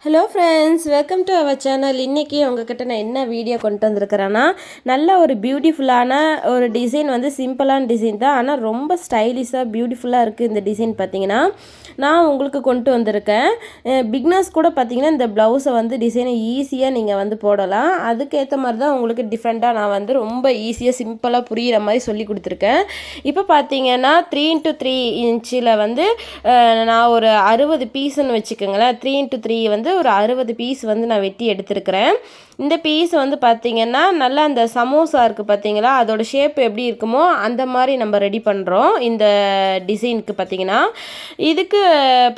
Hello friends, welcome to our channel. இன்றைக்கி உங்ககிட்ட நான் என்ன வீடியோ கொண்டு வந்திருக்கிறேன்னா, நல்ல ஒரு பியூட்டிஃபுல்லான ஒரு டிசைன் வந்து சிம்பிளான டிசைன் தான், ஆனால் ரொம்ப ஸ்டைலிஷாக பியூட்டிஃபுல்லாக இருக்குது. இந்த டிசைன் பார்த்திங்கன்னா நான் உங்களுக்கு கொண்டு வந்திருக்கேன். பிக்னர்ஸ் கூட பார்த்திங்கன்னா இந்த ப்ளவுஸை வந்து டிசைனை ஈஸியாக நீங்கள் வந்து போடலாம். அதுக்கேற்ற மாதிரி தான் உங்களுக்கு டிஃப்ரெண்ட்டாக நான் வந்து ரொம்ப ஈஸியாக சிம்பிளாக புரிகிற மாதிரி சொல்லி கொடுத்துருக்கேன். இப்போ பார்த்திங்கன்னா 3x3 இன்ச்சில் வந்து நான் ஒரு 60 பீஸுன்னு வச்சுக்கோங்களேன். 3x3 வந்து ஒரு 60 பீஸ் வந்து நான் வெட்டி எடுத்துருக்கிறேன். இந்த பீஸ் வந்து பார்த்திங்கன்னா நல்லா அந்த சமோசா இருக்குது பார்த்திங்களா, அதோட ஷேப் எப்படி இருக்குமோ அந்த மாதிரி நம்ம ரெடி பண்ணுறோம். இந்த டிசைனுக்கு பார்த்திங்கன்னா இதுக்கு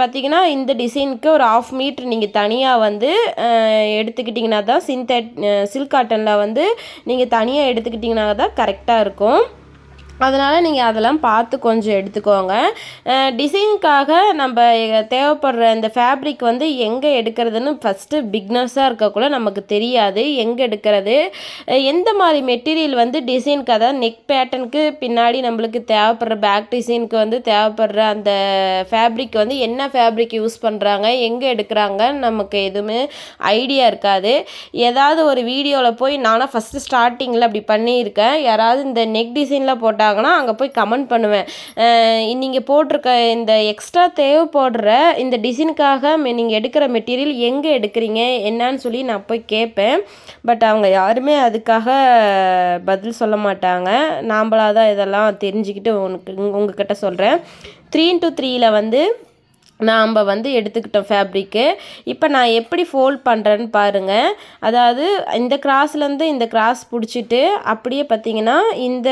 பார்த்திங்கன்னா இந்த டிசைனுக்கு ஒரு 1/2 மீட்ரு நீங்கள் தனியாக வந்து எடுத்துக்கிட்டிங்கன்னா தான் சில்க் காட்டனில் வந்து நீங்கள் தனியாக எடுத்துக்கிட்டிங்கன்னா தான் கரெக்டாக இருக்கும். அதனால் நீங்கள் அதெல்லாம் பார்த்து கொஞ்சம் எடுத்துக்கோங்க. டிசைனுக்காக நம்ம தேவைப்படுற இந்த ஃபேப்ரிக் வந்து எங்கே எடுக்கிறதுன்னு ஃபஸ்ட்டு பிக்னர்ஸாக இருக்கக்குள்ள நமக்கு தெரியாது. எங்கே எடுக்கிறது, எந்த மாதிரி மெட்டீரியல் வந்து டிசைனுக்கு, அதாவது நெக் பேட்டர்னுக்கு பின்னாடி நம்மளுக்கு தேவைப்படுற பேக் டிசைனுக்கு வந்து தேவைப்படுற அந்த ஃபேப்ரிக் வந்து என்ன ஃபேப்ரிக் யூஸ் பண்ணுறாங்க, எங்கே எடுக்கிறாங்க நமக்கு எதுவுமே ஐடியா இருக்காது. ஏதாவது ஒரு வீடியோவில் போய் நானும் ஃபஸ்ட்டு ஸ்டார்டிங்கில் அப்படி பண்ணியிருக்கேன். யாராவது இந்த நெக் டிசைனில் போட்டால் அங்கே போய் கமெண்ட் பண்ணுவேன், நீங்கள் போட்டிருக்க இந்த எக்ஸ்ட்ரா தேவைப்படுற இந்த டிசைனுக்காக நீங்கள் எடுக்கிற மெட்டீரியல் எங்கே எடுக்கிறீங்க என்னன்னு சொல்லி நான் போய் கேட்பேன். பட் அவங்க யாருமே அதுக்காக பதில் சொல்ல மாட்டாங்க. நாம்பளாக தான் இதெல்லாம் தெரிஞ்சுக்கிட்டு உங்ககிட்ட சொல்கிறேன். 3x3 வந்து நாம் வந்து எடுத்துக்கிட்டோம் ஃபேப்ரிக்கு. இப்போ நான் எப்படி ஃபோல்ட் பண்ணுறேன்னு பாருங்கள். அதாவது இந்த கிராஸ்லேருந்து இந்த கிராஸ் பிடிச்சிட்டு அப்படியே பார்த்திங்கன்னா இந்த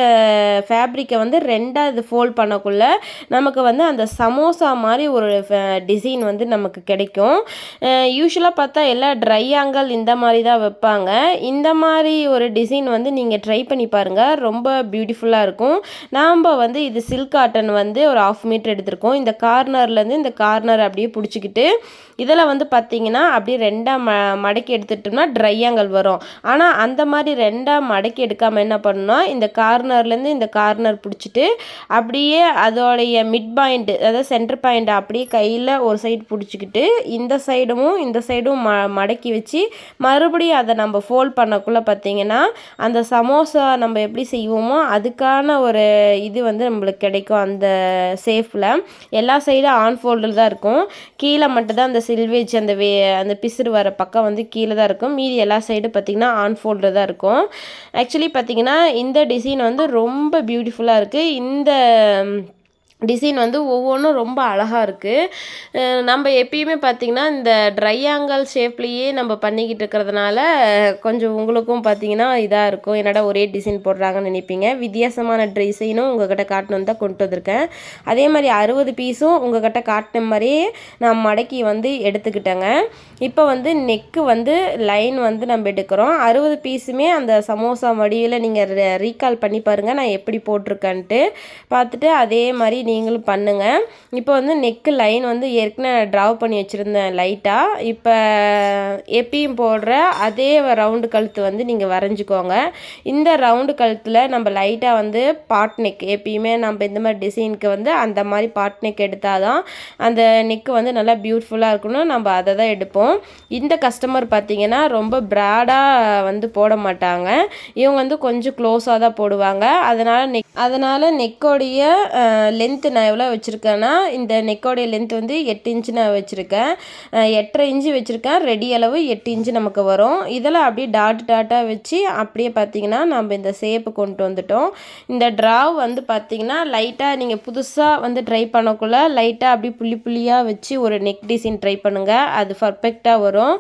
ஃபேப்ரிக்கை வந்து ரெண்டாவது ஃபோல்ட் பண்ணக்குள்ளே நமக்கு வந்து அந்த சமோசா மாதிரி ஒரு டிசைன் வந்து நமக்கு கிடைக்கும். யூஸ்வலாக பார்த்தா எல்லாம் ட்ரை ஆங்கிள் இந்த மாதிரி தான் வைப்பாங்க. இந்த மாதிரி ஒரு டிசைன் வந்து நீங்கள் ட்ரை பண்ணி பாருங்கள், ரொம்ப பியூட்டிஃபுல்லாக இருக்கும். நாம் வந்து இது சில்க் காட்டன் வந்து ஒரு 1/2 மீட்டர் எடுத்திருக்கோம். இந்த கார்னர்லேருந்து இந்த கார்னர் அப்படியே பிடிச்சிக்கிட்டு இதில் வந்து பார்த்திங்கன்னா அப்படியே ரெண்டாக மடக்கி எடுத்துட்டோம்னா ட்ரை ஆங்கிள் வரும். ஆனால் அந்த மாதிரி ரெண்டாக மடக்கி எடுக்காமல் என்ன பண்ணணும்னா இந்த கார்னர்லேருந்து இந்த கார்னர் பிடிச்சிட்டு அப்படியே அதோடைய மிட் பாயிண்ட், அதாவது சென்டர் பாயிண்ட் அப்படியே கையில் ஒரு சைடு பிடிச்சிக்கிட்டு இந்த சைடும் மடக்கி வச்சு மறுபடியும் அதை நம்ம ஃபோல்ட் பண்ணக்குள்ளே பார்த்திங்கன்னா அந்த சமோசா நம்ம எப்படி செய்வோமோ அதுக்கான ஒரு இது வந்து நம்மளுக்கு கிடைக்கும். அந்த சேஃபில் எல்லா சைடும் ஆன் ஃபோல்டில் தான் இருக்கும். கீழே மட்டும்தான் அந்த சில்வேஜ் அந்த பிசுறு வர பக்கம் வந்து கீழே தான் இருக்கும். மீதி எல்லா சைடும் பார்த்திங்கன்னா ஆன் ஃபோல்டில் தான் இருக்கும். ஆக்சுவலி பார்த்திங்கன்னா இந்த டிசைன் வந்து ரொம்ப பியூட்டிஃபுல்லாக இருக்குது. இந்த டிசைன் வந்து ஒவ்வொன்றும் ரொம்ப அழகாக இருக்குது. நம்ம எப்பயுமே பார்த்திங்கன்னா இந்த ட்ரை ஆங்கிள் ஷேப்லேயே நம்ம பண்ணிக்கிட்டு இருக்கிறதுனால கொஞ்சம் உங்களுக்கும் பார்த்திங்கன்னா இதாக இருக்கும், என்னடா ஒரே டிசைன் போடுறாங்கன்னு நினைப்பீங்க. வித்தியாசமான டிசைனும் உங்கள்கிட்ட காட்டணும் தான் கொண்டு வந்திருக்கேன். அதே மாதிரி 60 பீஸும் உங்கள்கிட்ட காட்டின மாதிரியே நான் மடக்கி வந்து எடுத்துக்கிட்டேங்க. இப்போ வந்து நெக்கு வந்து லைன் வந்து நம்ம எடுக்கிறோம். 60 பீஸுமே அந்த சமோசா வடிவில் நீங்கள் ரீகால் பண்ணி பாருங்கள் நான் எப்படி போட்டிருக்கேன்ட்டு பார்த்துட்டு அதே மாதிரி நீங்களும் பண்ணுங்கள். இப்போ வந்து நெக்கு லைன் வந்து ஏற்கனவே ட்ராவ் பண்ணி வச்சுருந்தேன் லைட்டாக. இப்போ எப்பயும் போடுற அதே ரவுண்டு கழுத்து வந்து நீங்கள் வரைஞ்சிக்கோங்க. இந்த ரவுண்டு கழுத்தில் நம்ம லைட்டாக வந்து பாட் நெக், எப்பயுமே நம்ம இந்த மாதிரி டிசைனுக்கு வந்து அந்த மாதிரி பாட் நெக் எடுத்தால் தான் அந்த நெக்கு வந்து நல்லா பியூட்டிஃபுல்லாக இருக்கணும். நம்ம அதை தான் எடுப்போம். இந்த கஸ்டமர் பார்த்திங்கன்னா ரொம்ப ப்ராடாக வந்து போட மாட்டாங்க. இவங்க வந்து கொஞ்சம் க்ளோஸாக தான் போடுவாங்க. அதனால் நெக்கோடைய லென்த் நான் எவ்வளோ வச்சுருக்கேன்னா, இந்த நெக்கோடைய லென்த் வந்து 8 இன்ச்சு நான் வச்சுருக்கேன். 8.5 இன்ச்சு வச்சுருக்கேன். ரெடி அளவு 8 இன்ச்சு நமக்கு வரும். இதில் அப்படியே டாட்டாக வச்சு அப்படியே பார்த்திங்கன்னா நம்ம இந்த ஷேப்பு கொண்டு வந்துட்டோம். இந்த ட்ராவ் வந்து பார்த்திங்கன்னா லைட்டாக நீங்கள் புதுசாக வந்து ட்ரை பண்ணக்குள்ளே லைட்டாக அப்படியே புள்ளியாக வச்சு ஒரு நெக் டிசைன் ட்ரை பண்ணுங்கள், அது பர்ஃபெக்டாக வரும்.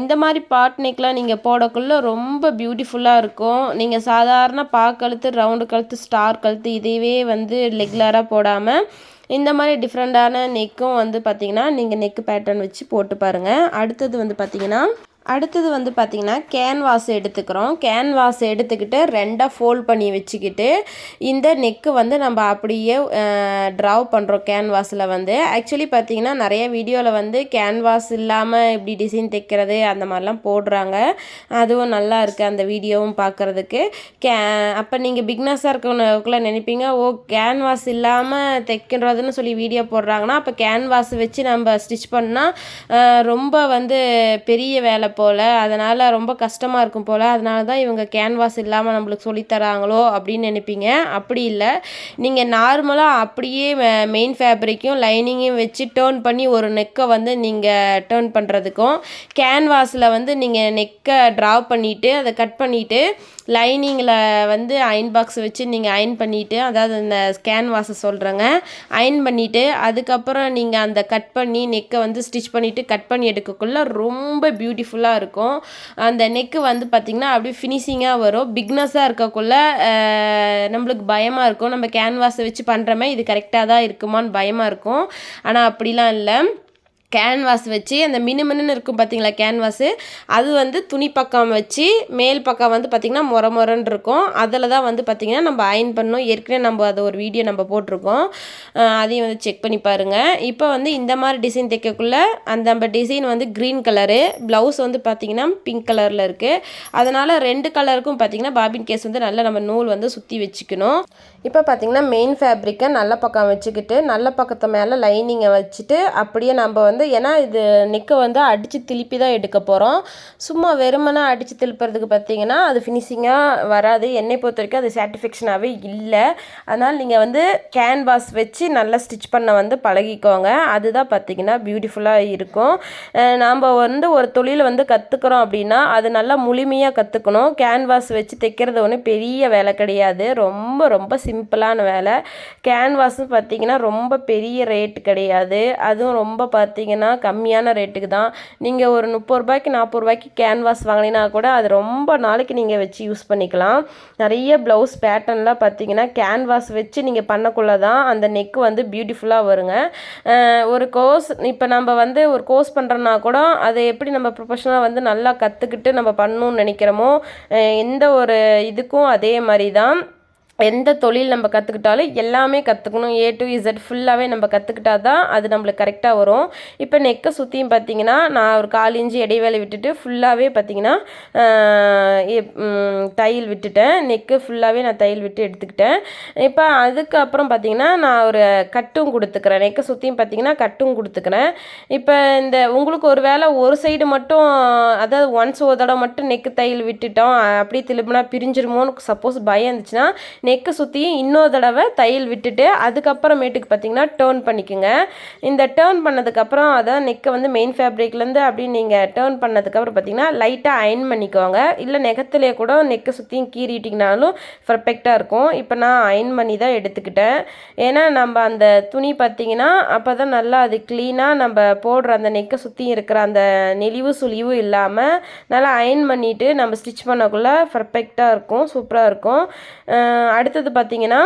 இந்த மாதிரி பாட் நெக்லாம் நீங்கள் போடக்குள்ளே ரொம்ப பியூட்டிஃபுல்லாக இருக்கும். நீங்கள் சாதாரண கழுத்து, ரவுண்டு கழுத்து, ஸ்டார் கழுத்து இதையவே வந்து ரெகுலராக போடாமல் இந்த மாதிரி டிஃப்ரெண்ட்டான நெக்கும் வந்து பார்த்திங்கன்னா நீங்கள் நெக்கு பேட்டர்ன் வச்சு போட்டு பாருங்கள். அடுத்தது வந்து பார்த்திங்கன்னா அடுத்தது வந்து பார்த்திங்கன்னா கேன்வாஸ் எடுத்துக்கிறோம். கேன்வாஸ் எடுத்துக்கிட்டு 2ஆக ஃபோல்ட் பண்ணி வச்சுக்கிட்டு இந்த நெக்கு வந்து நம்ம அப்படியே ட்ராவ் பண்ணுறோம் கேன்வாஸில் வந்து. ஆக்சுவலி பார்த்திங்கன்னா நிறைய வீடியோவில் வந்து கேன்வாஸ் இல்லாமல் இப்படி டிசைன் தைக்கிறது அந்த மாதிரிலாம் போடுறாங்க. அதுவும் நல்லா இருக்குது அந்த வீடியோவும் பார்க்குறதுக்கு. அப்போ நீங்கள் பிக்னஸாக இருக்கவங்களுக்குள்ள நினைப்பீங்க, ஓ கேன்வாஸ் இல்லாமல் தைக்கிறதுன்னு சொல்லி வீடியோ போடுறாங்கன்னா அப்போ கேன்வாஸ் வச்சு நம்ம ஸ்டிச் பண்ணால் ரொம்ப வந்து பெரிய வேலை போல், அதனால் ரொம்ப கஷ்டமாக இருக்கும் போல், அதனால தான் இவங்க கேன்வாஸ் இல்லாமல் நம்மளுக்கு சொல்லித்தராங்களோ அப்படின்னு நினைப்பீங்க. அப்படி இல்லை, நீங்கள் நார்மலாக அப்படியே மெயின் ஃபேப்ரிக்கும் லைனிங்கையும் வச்சு டேர்ன் பண்ணி ஒரு நெக்கை வந்து நீங்கள் டேர்ன் பண்ணுறதுக்கும், கேன்வாஸில் வந்து நீங்கள் நெக்கை ட்ரா பண்ணிவிட்டு அதை கட் பண்ணிவிட்டு லைனிங்கில் வந்து அயன் பாக்ஸ் வச்சு நீங்கள் அயன் பண்ணிவிட்டு, அதாவது இந்த கேன்வாஸை சொல்கிறேங்க, அயன் பண்ணிவிட்டு அதுக்கப்புறம் நீங்கள் அந்த கட் பண்ணி நெக்கை வந்து ஸ்டிச் பண்ணிவிட்டு கட் பண்ணி எடுக்கக்குள்ள ரொம்ப பியூட்டிஃபுல்லாக இருக்கும். அந்த நெக்கு வந்து பார்த்திங்கன்னா அப்படியே ஃபினிஷிங்காக வரும். பிக்னஸாக இருக்கக்குள்ள நம்மளுக்கு பயமாக இருக்கும், நம்ம கேன்வாஸை வச்சு பண்ணுறமே இது கரெக்டாக தான் இருக்குமான்னு பயமாக இருக்கும். ஆனால் அப்படிலாம் இல்லை, கேன்வாஸ் வச்சு அந்த மினுமின்னு இருக்கும் பார்த்திங்களா கேன்வாஸு, அது வந்து துணி பக்கம் வச்சு மேல் பக்கம் வந்து பார்த்திங்கன்னா மொரன்னு இருக்கும். அதில் தான் வந்து பார்த்திங்கன்னா நம்ம அயன் பண்ணோம். ஏற்கனவே நம்ம அதை ஒரு வீடியோ நம்ம போட்டிருக்கோம், அதையும் வந்து செக் பண்ணி பாருங்கள். இப்போ வந்து இந்த மாதிரி டிசைன் தைக்கக்குள்ளே அந்த நம்ம டிசைன் வந்து க்ரீன் கலரு, ப்ளவுஸ் வந்து பார்த்திங்கன்னா பிங்க் கலரில் இருக்குது. அதனால் 2 கலருக்கும் பார்த்திங்கன்னா பாபின் கேஸ் வந்து நல்லா நம்ம நூல் வந்து சுற்றி வச்சுக்கணும். இப்போ பார்த்திங்கன்னா மெயின் ஃபேப்ரிக்கை நல்ல பக்கம் வச்சுக்கிட்டு நல்ல பக்கத்து மேலே லைனிங்கை வச்சுட்டு அப்படியே நம்ம வந்து, ஏன்னா இது நெக்கை வந்து அடித்து திருப்பி தான் எடுக்க போகிறோம். சும்மா வெறுமனை அடித்து திருப்புறதுக்கு பார்த்திங்கன்னா அது ஃபினிஷிங்காக வராது. என்னை பொறுத்த வரைக்கும் அது சாட்டிஸ்ஃபேக்ஷனாகவே இல்லை. அதனால் நீங்கள் வந்து கேன்வாஸ் வச்சு நல்லா ஸ்டிச் பண்ண வந்து பழகிக்கோங்க. அதுதான் பார்த்திங்கன்னா பியூட்டிஃபுல்லாக இருக்கும். நாம் வந்து ஒரு தொழில் வந்து கற்றுக்குறோம் அப்படின்னா அது நல்லா முழுமையாக கற்றுக்கணும். கேன்வாஸ் வச்சு தைக்கிறது ஒன்றும் பெரிய வேலை கிடையாது, ரொம்ப ரொம்ப சிம்பிளான வேலை. கேன்வாஸும் பார்த்திங்கன்னா ரொம்ப பெரிய ரேட்டு கிடையாது, அதுவும் ரொம்ப பார்த்திங்கன்னா கம்மியான ரேட்டுக்கு தான். நீங்கள் ஒரு 30 ரூபாய்க்கு 40 ரூபாய்க்கு கேன்வாஸ் வாங்கினா கூட அது ரொம்ப நாளைக்கு நீங்கள் வச்சு யூஸ் பண்ணிக்கலாம். நிறைய ப்ளவுஸ் பேட்டர்ன்லாம் பார்த்திங்கன்னா கேன்வாஸ் வச்சு நீங்கள் பண்ணக்குள்ள தான் அந்த நெக்கு வந்து பியூட்டிஃபுல்லாக வருங்க. ஒரு கோர்ஸ் இப்போ நம்ம வந்து ஒரு கோர்ஸ் பண்ணுறோன்னா கூட அதை எப்படி நம்ம ப்ரொஃபஷனலாக வந்து நல்லா கற்றுக்கிட்டு நம்ம பண்ணணும்னு நினைக்கிறோமோ, எந்த ஒரு இதுக்கும் அதே மாதிரி தான். எந்த தொழில் நம்ம கற்றுக்கிட்டாலும் எல்லாமே கற்றுக்கணும், A to Z ஃபுல்லாகவே நம்ம கற்றுக்கிட்டா தான் அது நம்மளுக்கு கரெக்டாக வரும். இப்போ நெக்கை சுற்றியும் பார்த்திங்கன்னா நான் ஒரு 1/4 இன்ச்சு இடைவேளை விட்டுட்டு ஃபுல்லாகவே பார்த்திங்கன்னா தையல் விட்டுட்டேன். நெக்கு ஃபுல்லாகவே நான் தையல் விட்டு எடுத்துக்கிட்டேன். இப்போ அதுக்கப்புறம் பார்த்திங்கன்னா நான் ஒரு கட்டும் கொடுத்துக்கிறேன். நெக்கை சுற்றியும் பார்த்திங்கன்னா கட்டும் கொடுத்துக்கிறேன். இப்போ இந்த உங்களுக்கு ஒரு வேளை ஒரு சைடு மட்டும், அதாவது ஒன்ஸ் ஒரு தடவை மட்டும் நெக்கு தையல் விட்டுட்டோம் அப்படியே திரும்பினா பிரிஞ்சிருமோன்னு சப்போஸ் பயம் இருந்துச்சுன்னா நெக்கு சுற்றி இன்னொரு தடவை தையல் விட்டுட்டு அதுக்கப்புறமேட்டுக்கு பார்த்திங்கன்னா டேர்ன் பண்ணிக்கோங்க. இந்த டேர்ன் பண்ணதுக்கப்புறம் அதான் நெக்கை வந்து மெயின் ஃபேப்ரிக்லேருந்து அப்படி நீங்கள் டேர்ன் பண்ணதுக்கப்புறம் பார்த்திங்கன்னா லைட்டாக அயன் பண்ணிக்கோங்க. இல்லை நெகத்துலேயே கூட நெக்கை சுற்றியும் கீறிட்டிங்கனாலும் பர்ஃபெக்டாக இருக்கும். இப்போ நான் அயன் பண்ணி தான் எடுத்துக்கிட்டேன். ஏன்னா நம்ம அந்த துணி பார்த்திங்கன்னா அப்போ தான் நல்லா அது க்ளீனாக நம்ம போடுற அந்த நெக்கை சுற்றி இருக்கிற அந்த நெளிவு சுழிவு இல்லாமல் நல்லா அயன் பண்ணிவிட்டு நம்ம ஸ்டிச் பண்ணக்குள்ளே பர்ஃபெக்டாக இருக்கும், சூப்பராக இருக்கும். அடுத்தது பார்த்திங்கன்னா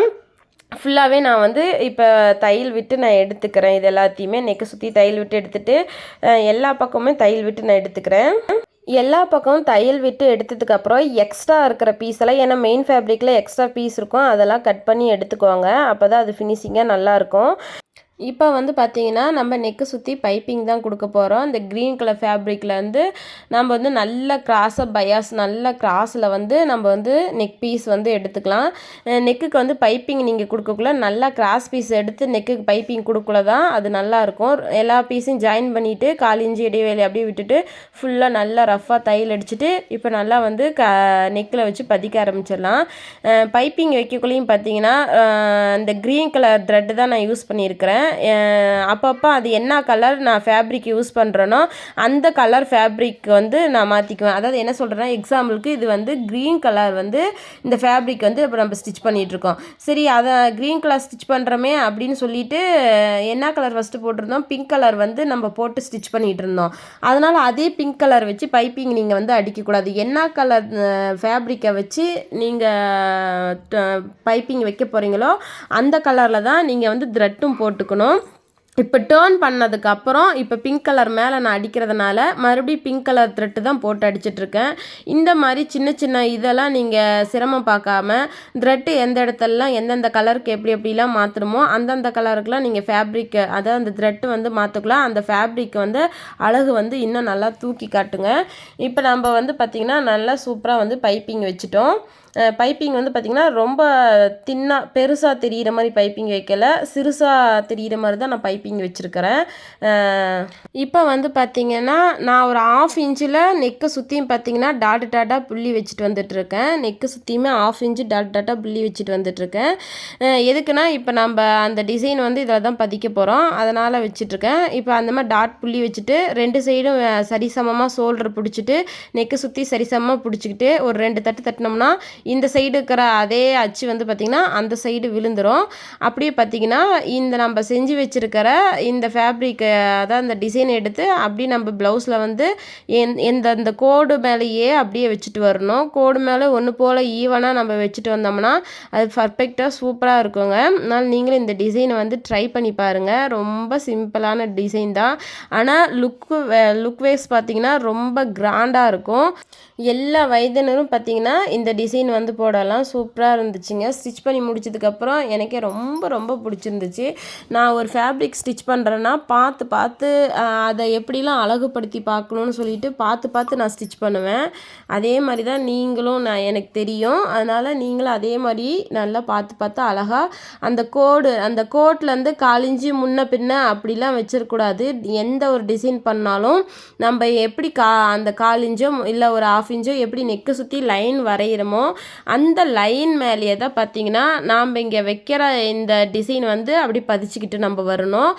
ஃபுல்லாகவே நான் வந்து இப்போ தையல் விட்டு நான் எடுத்துக்கிறேன். இது எல்லாத்தையுமே நெக்கை சுற்றி தையல் விட்டு எடுத்துகிட்டு எல்லா பக்கமுமே தையல் விட்டு நான் எடுத்துக்கிறேன். எல்லா பக்கமும் தையல் விட்டு எடுத்ததுக்கப்புறம் எக்ஸ்ட்ரா இருக்கிற பீஸெல்லாம், ஏன்னா மெயின் ஃபேப்ரிக்கில் எக்ஸ்ட்ரா பீஸ் இருக்கும், அதெல்லாம் கட் பண்ணி எடுத்துக்குவாங்க. அப்போ தான் அது ஃபினிஷிங்காக நல்லாயிருக்கும். இப்போ வந்து பார்த்திங்கன்னா நம்ம நெக்கு சுற்றி பைப்பிங் தான் கொடுக்க போகிறோம். இந்த க்ரீன் கலர் ஃபேப்ரிக்கில் வந்து நம்ம வந்து நல்ல கிராஸாக பயாஸ் நல்ல கிராஸில் வந்து நம்ம வந்து நெக் பீஸ் வந்து எடுத்துக்கலாம். நெக்குக்கு வந்து பைப்பிங் நீங்கள் கொடுக்கக்குள்ள நல்லா கிராஸ் பீஸ் எடுத்து நெக்குக்கு பைப்பிங் கொடுக்கல தான் அது நல்லாயிருக்கும். எல்லா பீஸையும் ஜாயின் பண்ணிவிட்டு 1/4 இன்ச்சு இடைவேளை அப்படியே விட்டுட்டு ஃபுல்லாக நல்லா ரஃப்பாக தையல் அடிச்சுட்டு இப்போ நல்லா வந்து நெக்கில் வச்சு பதிக்க ஆரம்பிச்சிடலாம். பைப்பிங் வைக்கக்குள்ளேயும் பார்த்திங்கன்னா இந்த க்ரீன் கலர் த்ரெட்டு தான் நான் யூஸ் பண்ணியிருக்கிறேன். அப்பப்போ அது என்ன கலர் நான் ஃபேப்ரிக் யூஸ் பண்ணுறேனோ அந்த கலர் ஃபேப்ரிக் வந்து நான் மாற்றிக்குவேன். அதாவது என்ன சொல்கிறேன்னா, எக்ஸாம்பிளுக்கு இது வந்து க்ரீன் கலர் வந்து இந்த ஃபேப்ரிக் வந்து இப்போ நம்ம ஸ்டிச் பண்ணிகிட்ருக்கோம். சரி, அதை க்ரீன் கலர் ஸ்டிச் பண்ணுறோமே அப்படின்னு சொல்லிட்டு என்ன கலர் ஃபஸ்ட்டு போட்டிருந்தோம், பிங்க் கலர் வந்து நம்ம போட்டு ஸ்டிச் பண்ணிகிட்டு இருந்தோம். அதனால் அதே பிங்க் கலர் வச்சு பைப்பிங் நீங்கள் வந்து அடிக்கக்கூடாது. என்ன கலர் ஃபேப்ரிக்கை வச்சு நீங்கள் பைப்பிங் வைக்க போகிறீங்களோ அந்த கலரில் தான் நீங்கள் வந்து த்ரெட்டும் போட்டுக்கணும். இப்போ டேர்ன் பண்ணதுக்கப்புறம் இப்போ பிங்க் கலர் மேலே நான் அடிக்கிறதுனால மறுபடியும் பிங்க் கலர் த்ரெட்டு தான் போட்டு அடிச்சிட்ருக்கேன். இந்த மாதிரி சின்ன சின்ன இதெல்லாம் நீங்கள் சிரமம் பார்க்காம த்ரெட்டு எந்த இடத்துலலாம் எந்தெந்த கலருக்கு எப்படி எப்படிலாம் மாற்றணுமோ அந்தந்த கலருக்குலாம் நீங்கள் ஃபேப்ரிக்கை அதாவது அந்த த்ரெட்டு வந்து மாற்றிக்கலாம். அந்த ஃபேப்ரிக் வந்து அழகு வந்து இன்னும் நல்லா தூக்கி காட்டுங்க. இப்போ நம்ம வந்து பார்த்திங்கன்னா நல்லா சூப்பராக வந்து பைப்பிங் வச்சுட்டோம். பைப்பிங் வந்து பார்த்திங்கன்னா ரொம்ப தின்னாக பெருசாக தெரிகிற மாதிரி பைப்பிங் வைக்கல, சிறுசாக தெரிகிற மாதிரி தான் நான் பைப்பிங் வச்சுருக்கிறேன். இப்போ வந்து பார்த்திங்கன்னா நான் ஒரு 1/2 இன்ச்சில் நெக்கை சுற்றியும் பார்த்திங்கன்னா டாட்டாக புள்ளி வச்சுட்டு வந்துட்டுருக்கேன். நெக்கு சுற்றியுமே 1/2 இன்ச்சு டாட்டாக புள்ளி வச்சுட்டு வந்துட்டுருக்கேன். எதுக்குன்னா இப்போ நம்ம அந்த டிசைன் வந்து இதில் தான் பதிக்க போகிறோம், அதனால் வச்சுட்ருக்கேன். இப்போ அந்த மாதிரி டாட் புள்ளி வச்சுட்டு 2 சைடும் சரிசமமாக ஷோல்டர் பிடிச்சிட்டு நெக்கு சுற்றி சரிசமமாக பிடிச்சிக்கிட்டு ஒரு 2 தட்டு தட்டினோம்னா இந்த சைடு இருக்கிற அதே அச்சு வந்து பார்த்திங்கன்னா அந்த சைடு விழுந்துடும். அப்படியே பார்த்திங்கன்னா இந்த நம்ம செஞ்சு வச்சுருக்கிற இந்த ஃபேப்ரிக்கை அதான் இந்த டிசைன் எடுத்து அப்படியே நம்ம ப்ளவுஸில் வந்து இந்த கோடு மேலேயே அப்படியே வச்சுட்டு வரணும். கோடு மேலே ஒன்று போல் ஈவனாக நம்ம வச்சுட்டு வந்தோம்னா அது பர்ஃபெக்டாக சூப்பராக இருக்குங்க. அதனால் நீங்களும் இந்த டிசைனை வந்து ட்ரை பண்ணி பாருங்கள். ரொம்ப சிம்பிளான டிசைன் தான், ஆனால் லுக் வைஸ் பார்த்திங்கன்னா ரொம்ப கிராண்டாக இருக்கும். எல்லா வயதினரும் பார்த்திங்கன்னா இந்த டிசைன் வந்து போடலாம். சூப்பராக இருந்துச்சுங்க. ஸ்டிச் பண்ணி முடிச்சதுக்கப்புறம் எனக்கே ரொம்ப ரொம்ப பிடிச்சிருந்துச்சு. நான் ஒரு ஃபேப்ரிக் ஸ்டிச் பண்ணுறேன்னா பார்த்து அதை எப்படிலாம் அழகுபடுத்தி பார்க்கணுன்னு சொல்லிட்டு பார்த்து நான் ஸ்டிச் பண்ணுவேன். அதே மாதிரி தான் நீங்களும் எனக்கு தெரியும். அதனால் நீங்களும் அதே மாதிரி நல்லா பார்த்து அழகாக அந்த கோட்லேருந்து 1/4 இன்ச்சு முன்ன பின்ன அப்படிலாம் வச்சிடக்கூடாது. எந்த ஒரு டிசைன் பண்ணாலும் நம்ம எப்படி அந்த 1/4 இன்ச்சோ இல்லை ஒரு 1/2 இன்ச்சோ எப்படி நெக்கு சுற்றி லைன் வரைகிறோமோ அந்த லைன் மேலேயே தான் பார்த்திங்கன்னா நாம் இங்கே வைக்கிற இந்த டிசைன் வந்து அப்படி பதிச்சுக்கிட்டு நம்ம வரணும்.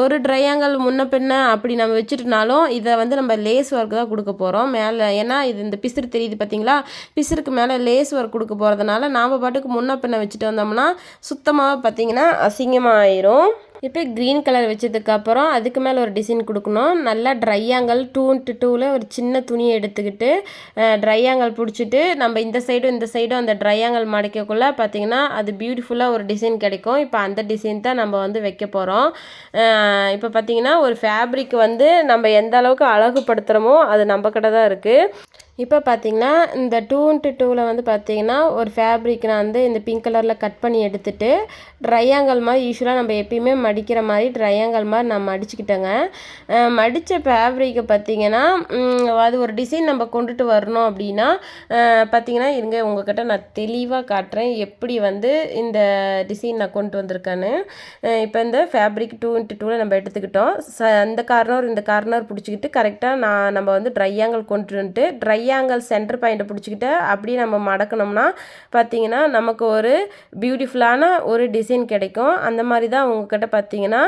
ஒரு ட்ரையாங்கல் முன்ன பின்ன அப்படி நம்ம வச்சுட்டுனாலும் இதை வந்து நம்ம லேஸ் ஒர்க் தான் கொடுக்க போகிறோம் மேலே. ஏன்னா இது இந்த பிசுறு தெரியுது பார்த்திங்களா, பிசுருக்கு மேலே லேஸ் ஒர்க் கொடுக்க போகிறதுனால நாம் பாட்டுக்கு முன்ன பின்ன வச்சுட்டு வந்தோம்னா சுத்தமாக பார்த்திங்கன்னா அசிங்கமாக ஆயிரும். இப்போ க்ரீன் கலர் வச்சதுக்கப்புறம் அதுக்கு மேலே ஒரு டிசைன் கொடுக்கணும். நல்லா ட்ரையாங்கல் 2x2ல் ஒரு சின்ன துணியை எடுத்துக்கிட்டு ட்ரையாங்கல் பிடிச்சிட்டு நம்ம இந்த சைடும் அந்த ட்ரையாங்கல் மடிக்கக்குள்ளே பார்த்திங்கன்னா அது பியூட்டிஃபுல்லாக ஒரு டிசைன் கிடைக்கும். இப்போ அந்த டிசைன் தான் நம்ம வந்து வைக்க போகிறோம். இப்போ பார்த்திங்கன்னா ஒரு ஃபேப்ரிக் வந்து நம்ம எந்த அளவுக்கு அழகுபடுத்துகிறோமோ அது நம்ம கிட்ட தான் இருக்குது. இப்போ பார்த்திங்கன்னா இந்த 2x2ல் வந்து பார்த்திங்கன்னா ஒரு ஃபேப்ரிக் நான் வந்து இந்த பிங்க் கலரில் கட் பண்ணி எடுத்துகிட்டு ட்ரையாங்கல் மாதிரி யூஸ்வலாக நம்ம எப்பயுமே மடிக்கிற மாதிரி ட்ரையாங்கல் மாதிரி நான் மடிச்சுக்கிட்டேங்க. மடித்த ஃபேப்ரிக்கை பார்த்திங்கன்னா அது ஒரு டிசைன் நம்ம கொண்டுட்டு வரணும் அப்படின்னா பார்த்திங்கன்னா இருங்க உங்கள்கிட்ட நான் தெளிவாக காட்டுறேன் எப்படி வந்து இந்த டிசைன் நான் கொண்டு வந்திருக்கேன்னு. இப்போ இந்த ஃபேப்ரிக் 2x2ல் நம்ம எடுத்துக்கிட்டோம். இந்த கார்னர் பிடிச்சிக்கிட்டு கரெக்டாக நம்ம வந்து ட்ரையாங்கல் கொண்டு வந்துட்டு ட்ரையாங்கல் சென்டர் பாயிண்ட்டை பிடிச்சிக்கிட்டு அப்படியே நம்ம மடக்கணும்னா பார்த்திங்கன்னா நமக்கு ஒரு பியூட்டிஃபுல்லான ஒரு டிசைன் கிடைக்கும். அந்த மாதிரி தான் உங்ககிட்ட பார்த்திங்கன்னா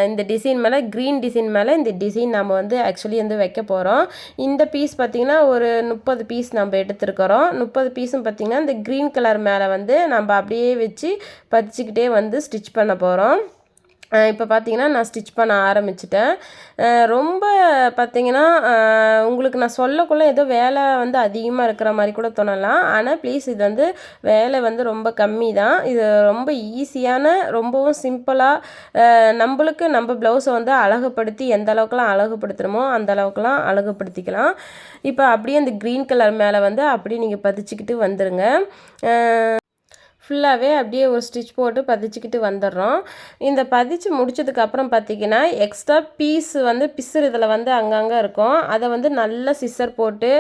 இந்த டிசைன் மேலே க்ரீன் டிசைன் மேலே இந்த டிசைன் நம்ம வந்து ஆக்சுவலி வந்து வைக்க போகிறோம். இந்த பீஸ் பார்த்திங்கன்னா ஒரு 30 பீஸ் நம்ம எடுத்துருக்கிறோம். 30 பீஸும் பார்த்திங்கன்னா இந்த க்ரீன் கலர் மேலே வந்து நம்ம அப்படியே வச்சு பதிச்சுக்கிட்டே வந்து ஸ்டிச் பண்ண போகிறோம். இப்போ பார்த்திங்கன்னா நான் ஸ்டிச் பண்ண ஆரம்பிச்சிட்டேன். ரொம்ப பார்த்திங்கன்னா உங்களுக்கு நான் சொல்லக்குள்ளே ஏதோ வேலை வந்து அதிகமாக இருக்கிற மாதிரி கூட தோணலாம். ஆனால் ப்ளீஸ் இது வந்து வேலை வந்து ரொம்ப கம்மி தான். இது ரொம்ப ஈஸியான ரொம்பவும் சிம்பிளாக நம்ம ப்ளவுஸை வந்து அழகுபடுத்தி எந்த அளவுக்குலாம் அழகுபடுத்துகிறோமோ அந்த அளவுக்குலாம் அழகுபடுத்திக்கலாம். இப்போ அப்படியே அந்த க்ரீன் கலர் மேலே வந்து அப்படியே நீங்கள் பதிச்சுக்கிட்டு வந்துடுங்க. ஃபுல்லாகவே அப்படியே ஒரு ஸ்டிச் போட்டு பதிச்சுக்கிட்டு வந்துடுறோம். இந்த பதிச்சு முடிச்சதுக்கப்புறம் பார்த்திங்கன்னா எக்ஸ்ட்ரா பீஸ் வந்து பிசுறு இதில் வந்து அங்கங்கே இருக்கும். அதை வந்து நல்லா சிசர் போட்டு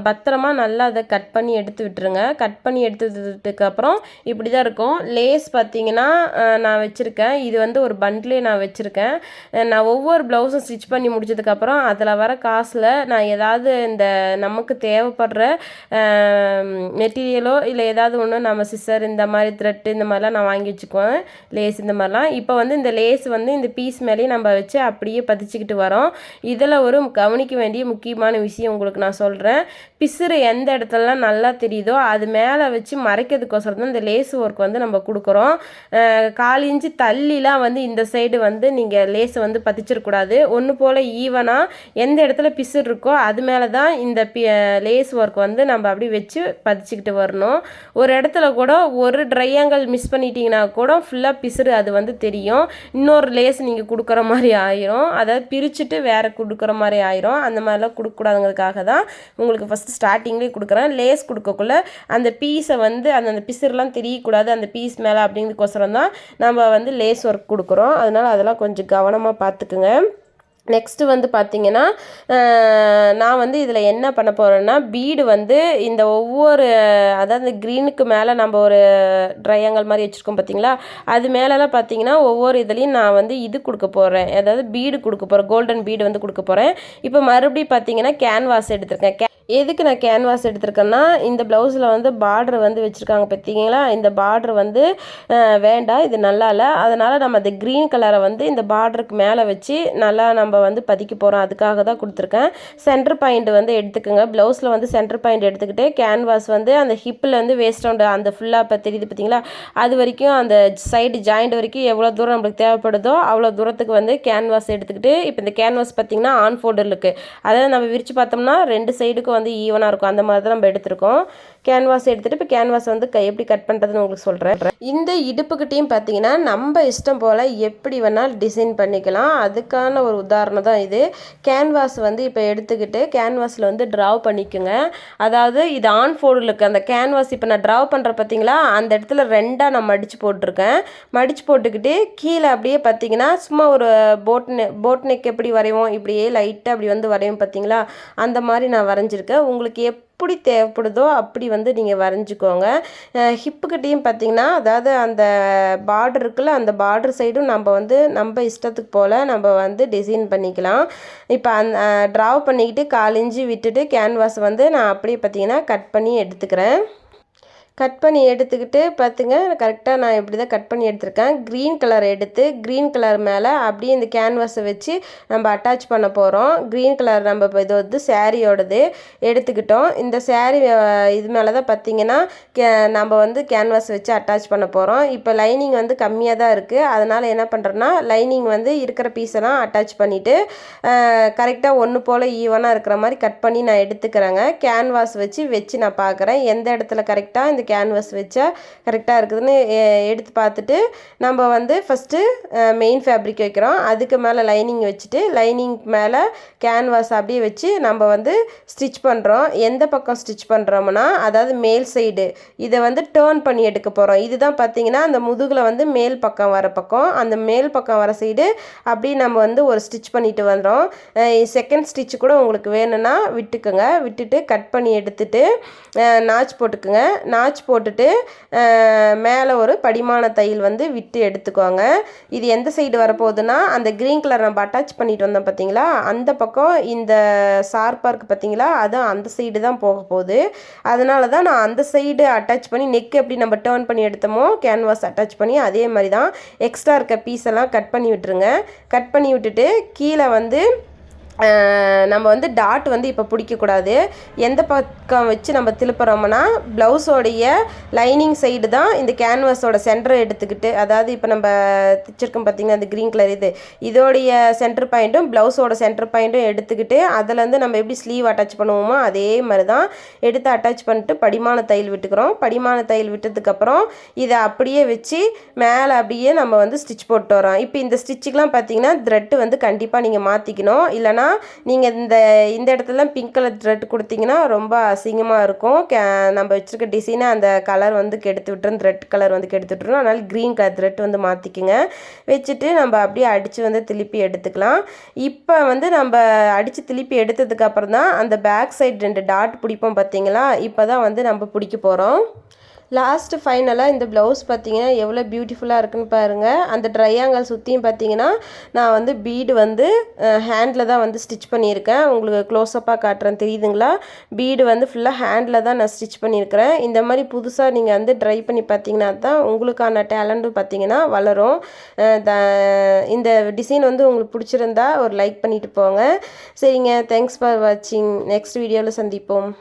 பத்திரமா நல்லா அதை கட் பண்ணி எடுத்து விட்டுருங்க. கட் பண்ணி எடுத்துக்கிட்டதுக்கப்புறம் இப்படி தான் இருக்கும். லேஸ் பார்த்திங்கன்னா நான் வச்சுருக்கேன். இது வந்து ஒரு பண்டிலே நான் வச்சுருக்கேன். நான் ஒவ்வொரு ப்ளவுஸும் ஸ்டிச் பண்ணி முடிச்சதுக்கப்புறம் அதில் வர காசில் நான் ஏதாவது இந்த நமக்கு தேவைப்படுற மெட்டீரியலோ இல்லை ஏதாவது ஒன்று நம்ம சிசர் இந்த மாதிரி த்ரெட்டு இந்த மாதிரிலாம் நான் வாங்கி வச்சுக்குவேன். லேஸ் இந்த மாதிரிலாம் இப்போ வந்து இந்த லேஸ் வந்து இந்த பீஸ் மேலேயே நம்ம வச்சு அப்படியே பதிச்சுக்கிட்டு வரோம். இதில் ஒரு கவனிக்க வேண்டிய முக்கியமான விஷயம் உங்களுக்கு நான் சொல்கிறேன். பிசுறு எந்த இடத்துலலாம் நல்லா தெரியுதோ அது மேலே வச்சு மறைக்கிறதுக்கோசரம் தான் இந்த லேஸ் ஒர்க் வந்து நம்ம கொடுக்குறோம். 1/4 இன்ச்சு தள்ளிலாம் வந்து இந்த சைடு வந்து நீங்கள் லேஸை வந்து பதிச்சிடக்கூடாது. ஒன்று போல் ஈவனாக எந்த இடத்துல பிசுறு இருக்கோ அது மேலே தான் இந்த லேஸ் ஒர்க் வந்து நம்ம அப்படி வச்சு பதிச்சுக்கிட்டு வரணும். ஒரு இடத்துல கூட ஒரு ட்ரையாங்கிள் மிஸ் பண்ணிட்டீங்கன்னா கூட ஃபுல்லாக பிசுறு அது வந்து தெரியும். இன்னொரு லேஸ் நீங்கள் கொடுக்குற மாதிரி ஆயிரும். அதாவது பிரிச்சுட்டு வேறு கொடுக்குற மாதிரி ஆயிரும். அந்த மாதிரிலாம் கொடுக்கக்கூடாதுங்கிறதுக்காக தான் உங்களுக்கு ஃபஸ்ட்டு ஸ்டார்டிங்லேயே கொடுக்குறேன். லேஸ் கொடுக்கக்குள்ள அந்த பீஸை வந்து அந்த பிசுறுலாம் தெரியக்கூடாது அந்த பீஸ் மேலே அப்படிங்கிறதுக்கோசரம் தான் நம்ம வந்து லேஸ் ஒர்க் கொடுக்குறோம். அதனால் அதெல்லாம் கொஞ்சம் கவனமாக பார்த்துக்குங்க. நெக்ஸ்ட்டு வந்து பார்த்திங்கன்னா நான் வந்து இதில் என்ன பண்ண போகிறேன்னா பீடு வந்து இந்த ஒவ்வொரு அதாவது க்ரீனுக்கு மேலே நம்ம ஒரு ட்ரையாங்கல் மாதிரி வச்சுருக்கோம் பார்த்திங்களா, அது மேலெலாம் பார்த்திங்கன்னா ஒவ்வொரு இதுலேயும் நான் வந்து இது கொடுக்க போகிறேன், அதாவது பீடு கொடுக்க போகிறேன், கோல்டன் பீடு வந்து கொடுக்க போகிறேன். இப்போ மறுபடியும் பார்த்திங்கன்னா கேன்வாஸ் எடுத்திருக்கேன். எதுக்கு நான் கேன்வாஸ் எடுத்திருக்கேன்னா இந்த ப்ளவுஸில் வந்து பார்டர் வந்து வச்சுருக்காங்க பார்த்தீங்களா, இந்த பார்டர் வந்து வேண்டாம், இது நல்லா இல்லை. அதனால் நம்ம அந்த க்ரீன் கலரை வந்து இந்த பார்டருக்கு மேலே வச்சு நல்லா நம்ம வந்து பதிக்க போகிறோம். அதுக்காக தான் கொடுத்துருக்கேன். சென்டர் பாயிண்ட் வந்து எடுத்துக்கோங்க. ப்ளவுஸில் வந்து சென்டர் பாயிண்ட் எடுத்துக்கிட்டு கேன்வாஸ் வந்து அந்த ஹிப்பில் வந்து வேஸ்ட் ரவுண்டு அந்த ஃபுல்லாக இப்போ தெரியுது பார்த்தீங்களா, அது வரைக்கும் அந்த சைடு ஜாயிண்ட் வரைக்கும் எவ்வளோ தூரம் நம்மளுக்கு தேவைப்படுதோ அவ்வளோ தூரத்துக்கு வந்து கேன்வாஸ் எடுத்துக்கிட்டு, இப்போ இந்த கேன்வாஸ் பார்த்திங்கன்னா ஆன் ஃபோல்டர் இருக்குது, அதாவது நம்ம விரித்து பார்த்தோம்னா 2 சைடுக்கும் வந்து ஈவனாக இருக்கும். அந்த மாதிரி தான் நம்ம எடுத்திருக்கோம். கேன்வாஸ் எடுத்துகிட்டு இப்போ கேன்வாஸ் வந்து எப்படி கட் பண்ணுறதுன்னு உங்களுக்கு சொல்கிறேன். இந்த இடுப்புக்கிட்டையும் பார்த்தீங்கன்னா நம்ம இஷ்டம் போல் எப்படி வேணாலும் டிசைன் பண்ணிக்கலாம். அதுக்கான ஒரு உதாரணம் தான் இது. கேன்வாஸ் வந்து இப்போ எடுத்துக்கிட்டு கேன்வாஸில் வந்து ட்ராவ் பண்ணிக்கோங்க. அதாவது இது ஆன் ஃபோல்டில் இருக்குது அந்த கேன்வாஸ். இப்போ நான் ட்ராவ் பண்ணுற பார்த்தீங்களா, அந்த இடத்துல 2ஆக நான் மடித்து போட்டிருக்கேன். மடித்து போட்டுக்கிட்டு கீழே அப்படியே பார்த்தீங்கன்னா சும்மா ஒரு போட் நெக் எப்படி வரைவோம், இப்படியே லைட்டாக அப்படி வந்து வரையும் பார்த்தீங்களா, அந்த மாதிரி நான் வரைஞ்சிருக்கேன். உங்களுக்கு எப்படி தேவைப்படுதோ அப்படி வந்து நீங்கள் வரைஞ்சிக்கோங்க. ஹிப்புக்கிட்டையும் பார்த்திங்கன்னா அதாவது அந்த பார்டர் இருக்குல்ல, அந்த பார்டர் சைடும் நம்ம வந்து நம்ம இஷ்டத்துக்கு போல் நம்ம வந்து டிசைன் பண்ணிக்கலாம். இப்போ ட்ராவ் பண்ணிக்கிட்டு 1/4 இன்ச்சு விட்டுட்டு கேன்வாஸ் வந்து நான் அப்படியே பார்த்திங்கன்னா கட் பண்ணி எடுத்துக்கிறேன். கட் பண்ணி எடுத்துக்கிட்டு பார்த்துங்க, கரெக்டாக நான் இப்படி தான் கட் பண்ணி எடுத்திருக்கேன். க்ரீன் கலர் எடுத்து க்ரீன் கலர் மேலே அப்படியே இந்த கேன்வாஸை வச்சு நம்ம அட்டாச் பண்ண போகிறோம். க்ரீன் கலர் நம்ம இப்போ இது வந்து சாரியோடது எடுத்துக்கிட்டோம். இந்த சாரி இது மேலே தான் பார்த்திங்கன்னா நம்ம வந்து கேன்வாஸ் வச்சு அட்டாச் பண்ண போகிறோம். இப்போ லைனிங் வந்து கம்மியாக தான் இருக்குது. அதனால் என்ன பண்ணுறேன்னா லைனிங் வந்து இருக்கிற பீஸெல்லாம் அட்டாச் பண்ணிவிட்டு கரெக்டாக ஒன்று போல் ஈவனாக இருக்கிற மாதிரி கட் பண்ணி நான் எடுத்துக்கிறேங்க. கேன்வாஸ் வச்சு நான் பார்க்குறேன் எந்த இடத்துல கரெக்டாக இந்த கேன்வாஸ் வச்சா கரெக்டாக இருக்குதுன்னு எடுத்து பார்த்துட்டு நம்ம வந்து ஃபஸ்ட்டு மெயின் ஃபேப்ரிக் வைக்கிறோம். அதுக்கு மேலே லைனிங் வச்சுட்டு லைனிங் மேலே கேன்வாஸ் அப்படியே வச்சு நம்ம வந்து ஸ்டிச் பண்ணுறோம். எந்த பக்கம் ஸ்டிச் பண்ணுறோம்னா அதாவது மேல் சைடு இதை வந்து டேர்ன் பண்ணி எடுக்க போகிறோம். இதுதான் பார்த்திங்கன்னா அந்த முதுகில் வந்து மேல் பக்கம் வர பக்கம், அந்த மேல் பக்கம் வர சைடு அப்படியே நம்ம வந்து ஒரு ஸ்டிச் பண்ணிட்டு வந்துடும். செகண்ட் ஸ்டிச் கூட உங்களுக்கு வேணும்னா விட்டுக்குங்க. விட்டுட்டு கட் பண்ணி எடுத்துட்டு நாச் போட்டுக்குங்க. நாச் போட்டுட்டு மேலே ஒரு படிமான தையல் வந்து விட்டு எடுத்துக்கோங்க. இது எந்த சைடு வரப்போகுதுன்னா அந்த க்ரீன் கலர் நம்ம அட்டாச் பண்ணிட்டு வந்தோம் பார்த்தீங்களா, அந்த பக்கம் இந்த ஷார்ப்பாக இருக்குது பார்த்தீங்களா, அது அந்த சைடு தான் போக போகுது. அதனால தான் நான் அந்த சைடு அட்டாச் பண்ணி நெக் எப்படி நம்ம டேர்ன் பண்ணி எடுத்தோமோ கேன்வாஸ் அட்டாச் பண்ணி அதே மாதிரி தான் எக்ஸ்ட்ரா இருக்க பீஸ் எல்லாம் கட் பண்ணி விட்டுருங்க. கட் பண்ணி விட்டுட்டு கீழே வந்து நம்ம வந்து டாட் வந்து இப்போ பிடிக்கக்கூடாது. எந்த பக்கம் வச்சு நம்ம திருப்புறோம்னா ப்ளவுஸோடைய லைனிங் சைடு தான் இந்த கேன்வாஸோட சென்டரை எடுத்துக்கிட்டு, அதாவது இப்போ நம்ம தைச்சிருக்கோம் பார்த்திங்கன்னா அந்த க்ரீன் கலர் இதோடைய சென்டர் பாயிண்ட்டும் ப்ளவுஸோட சென்டர் பாயிண்ட்டும் எடுத்துக்கிட்டு அதுலேருந்து நம்ம எப்படி ஸ்லீவ் அட்டாச் பண்ணுவோமோ அதே மாதிரி தான் எடுத்து அட்டாச் பண்ணிட்டு படிமான தையல் விட்டுக்கிறோம். படிமான தையல் விட்டதுக்கப்புறம் இதை அப்படியே வச்சு மேலே அப்படியே நம்ம வந்து ஸ்டிச் போட்டு வரோம். இப்போ இந்த ஸ்டிச்சுக்கெலாம் பார்த்திங்கன்னா த்ரெட்டு வந்து கண்டிப்பாக நீங்கள் மாற்றிக்கணும். இல்லைனா நீங்கள் இந்த இடத்துல பிங்க் கலர் த்ரெட் கொடுத்தீங்கன்னா ரொம்ப அசிங்கமாக இருக்கும். நம்ம வச்சுருக்க டிசைனை அந்த கலர் வந்து கெடுத்து விட்டுரும், த்ரெட் கலர் வந்து கெடுத்து விட்டுரும். அதனால் க்ரீன் கலர் த்ரெட் வந்து மாற்றிக்குங்க. வச்சுட்டு நம்ம அப்படியே அடித்து வந்து திருப்பி எடுத்துக்கலாம். இப்போ வந்து நம்ம அடித்து திருப்பி எடுத்ததுக்கப்புறம் தான் அந்த பேக் சைடு 2 டாட் பிடிப்போம் பார்த்தீங்களா, இப்போ தான் வந்து நம்ம பிடிக்க போகிறோம். லாஸ்ட்டு ஃபைனலாக இந்த ப்ளவுஸ் பார்த்திங்கன்னா எவ்வளோ பியூட்டிஃபுல்லாக இருக்குன்னு பாருங்கள். அந்த ட்ரையாங்கல் சுற்றியும் பார்த்திங்கன்னா நான் வந்து பீடு வந்து ஹேண்டில் தான் வந்து ஸ்டிச் பண்ணியிருக்கேன். உங்களுக்கு க்ளோஸ்அப்பாக காட்டுறேன் தெரியுதுங்களா, பீடு வந்து ஃபுல்லாக ஹேண்டில் தான் நான் ஸ்டிச் பண்ணியிருக்கிறேன். இந்த மாதிரி புதுசாக நீங்கள் வந்து ட்ரை பண்ணி பார்த்தீங்கன்னா தான் உங்களுக்கான டேலண்ட்டும் பார்த்திங்கன்னா வளரும். இந்த டிசைன் வந்து உங்களுக்கு பிடிச்சிருந்தா ஒரு லைக் பண்ணிவிட்டு போங்க. சரிங்க, தேங்க்ஸ் ஃபார் வாட்சிங். நெக்ஸ்ட் வீடியோவில் சந்திப்போம்.